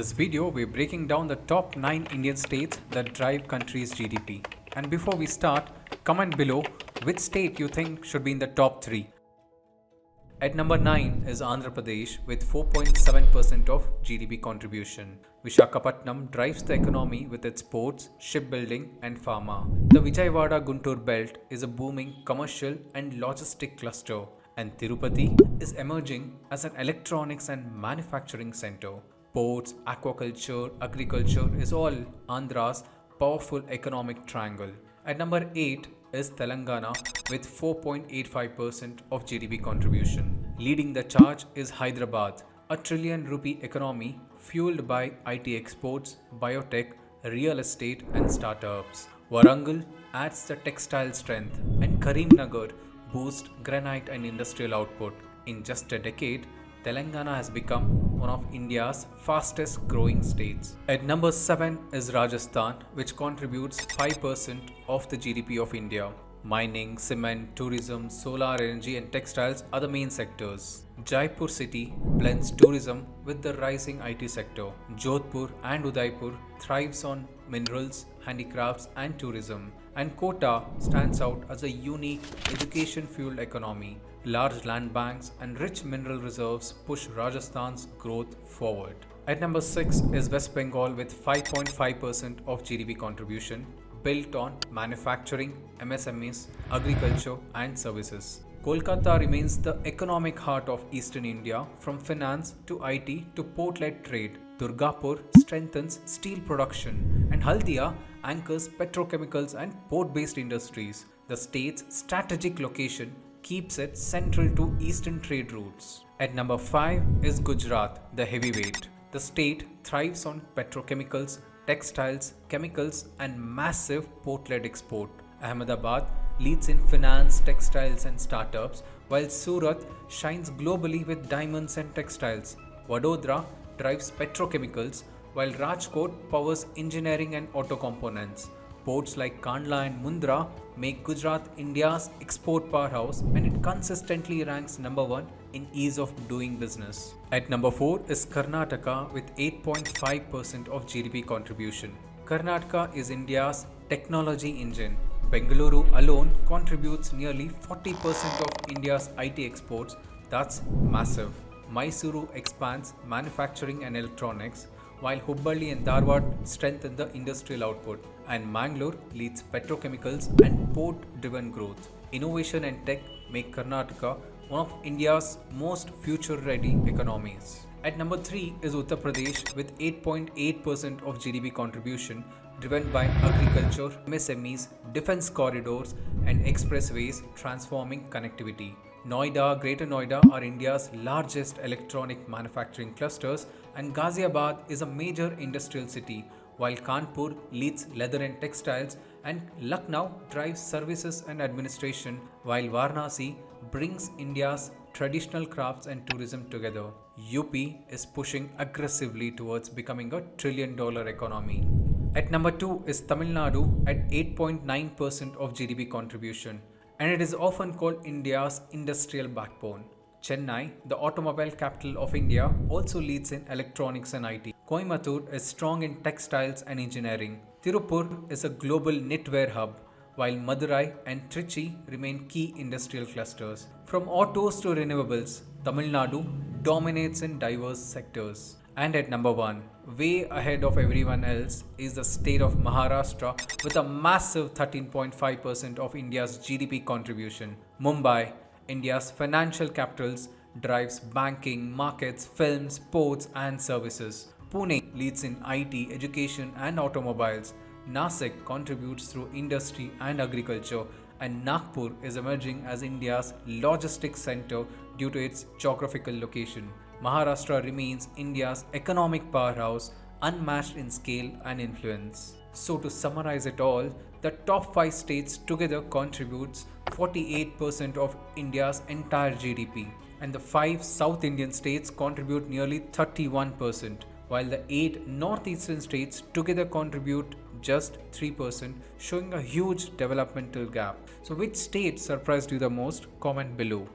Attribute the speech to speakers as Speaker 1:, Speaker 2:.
Speaker 1: this video, we're breaking down the top 9 Indian states that drive country's GDP. And before we start, comment below which state you think should be in the top 3. At number 9 is Andhra Pradesh with 4.7% of GDP contribution. Visakhapatnam drives the economy with its ports, shipbuilding and pharma. The Vijayawada-Guntur belt is a booming commercial and logistic cluster, and Tirupati is emerging as an electronics and manufacturing center. Ports, aquaculture, agriculture is all Andhra's powerful economic triangle. At number 8 is Telangana with 4.85% of GDP contribution. Leading the charge is Hyderabad, a trillion rupee economy fueled by IT exports, biotech, real estate and startups. Warangal adds the textile strength, and Karimnagar boosts granite and industrial output. In just a decade, Telangana has become one of India's fastest growing states. At number 7 is Rajasthan, which contributes 5% of the GDP of India. Mining, cement, tourism, solar energy and textiles are the main sectors. Jaipur city blends tourism with the rising IT sector. Jodhpur and Udaipur thrives on minerals, handicrafts and tourism. And Kota stands out as a unique education-fueled economy. Large land banks and rich mineral reserves push Rajasthan's growth forward. At number 6 is West Bengal with 5.5% of GDP contribution, built on manufacturing, MSMEs, agriculture and services. Kolkata remains the economic heart of eastern India, from finance to IT to port-led trade. Durgapur strengthens steel production, and Haldia anchors petrochemicals and port-based industries. The state's strategic location keeps it central to eastern trade routes. At number 5 is Gujarat, the heavyweight. The state thrives on petrochemicals, textiles, chemicals and massive port-led export. Ahmedabad leads in finance, textiles and startups, while Surat shines globally with diamonds and textiles. Vadodara drives petrochemicals, while Rajkot powers engineering and auto components. Ports like Kandla and Mundra make Gujarat India's export powerhouse, and it consistently ranks number 1 in ease of doing business. At number 4 is Karnataka with 8.5% of GDP contribution. Karnataka is India's technology engine. Bengaluru alone contributes nearly 40% of India's IT exports. That's massive. Mysuru expands manufacturing and electronics, while Hubballi and Dharwad strengthen the industrial output, and Mangalore leads petrochemicals and port-driven growth. Innovation and tech make Karnataka one of India's most future-ready economies. At number 3 is Uttar Pradesh with 8.8% of GDP contribution, driven by agriculture, MSMEs, defense corridors and expressways transforming connectivity. Noida, Greater Noida are India's largest electronic manufacturing clusters, and Ghaziabad is a major industrial city, while Kanpur leads leather and textiles, and Lucknow drives services and administration, while Varanasi brings India's traditional crafts and tourism together. UP is pushing aggressively towards becoming a trillion-dollar economy. At number 2 is Tamil Nadu at 8.9% of GDP contribution, and it is often called India's industrial backbone. Chennai, the automobile capital of India, also leads in electronics and IT. Coimbatore is strong in textiles and engineering. Tirupur is a global knitwear hub, while Madurai and Trichy remain key industrial clusters. From autos to renewables, Tamil Nadu dominates in diverse sectors. And at number 1, way ahead of everyone else, is the state of Maharashtra with a massive 13.5% of India's GDP contribution. Mumbai, India's financial capitals, drives banking, markets, films, ports and services. Pune leads in IT, education and automobiles. Nasik contributes through industry and agriculture, and Nagpur is emerging as India's logistics center due to its geographical location. Maharashtra remains India's economic powerhouse, unmatched in scale and influence. So to summarize it all, the top 5 states together contributes 48% of India's entire GDP, and the 5 South Indian states contribute nearly 31%, while the 8 northeastern states together contribute just 3%, showing a huge developmental gap. So which state surprised you the most? Comment below.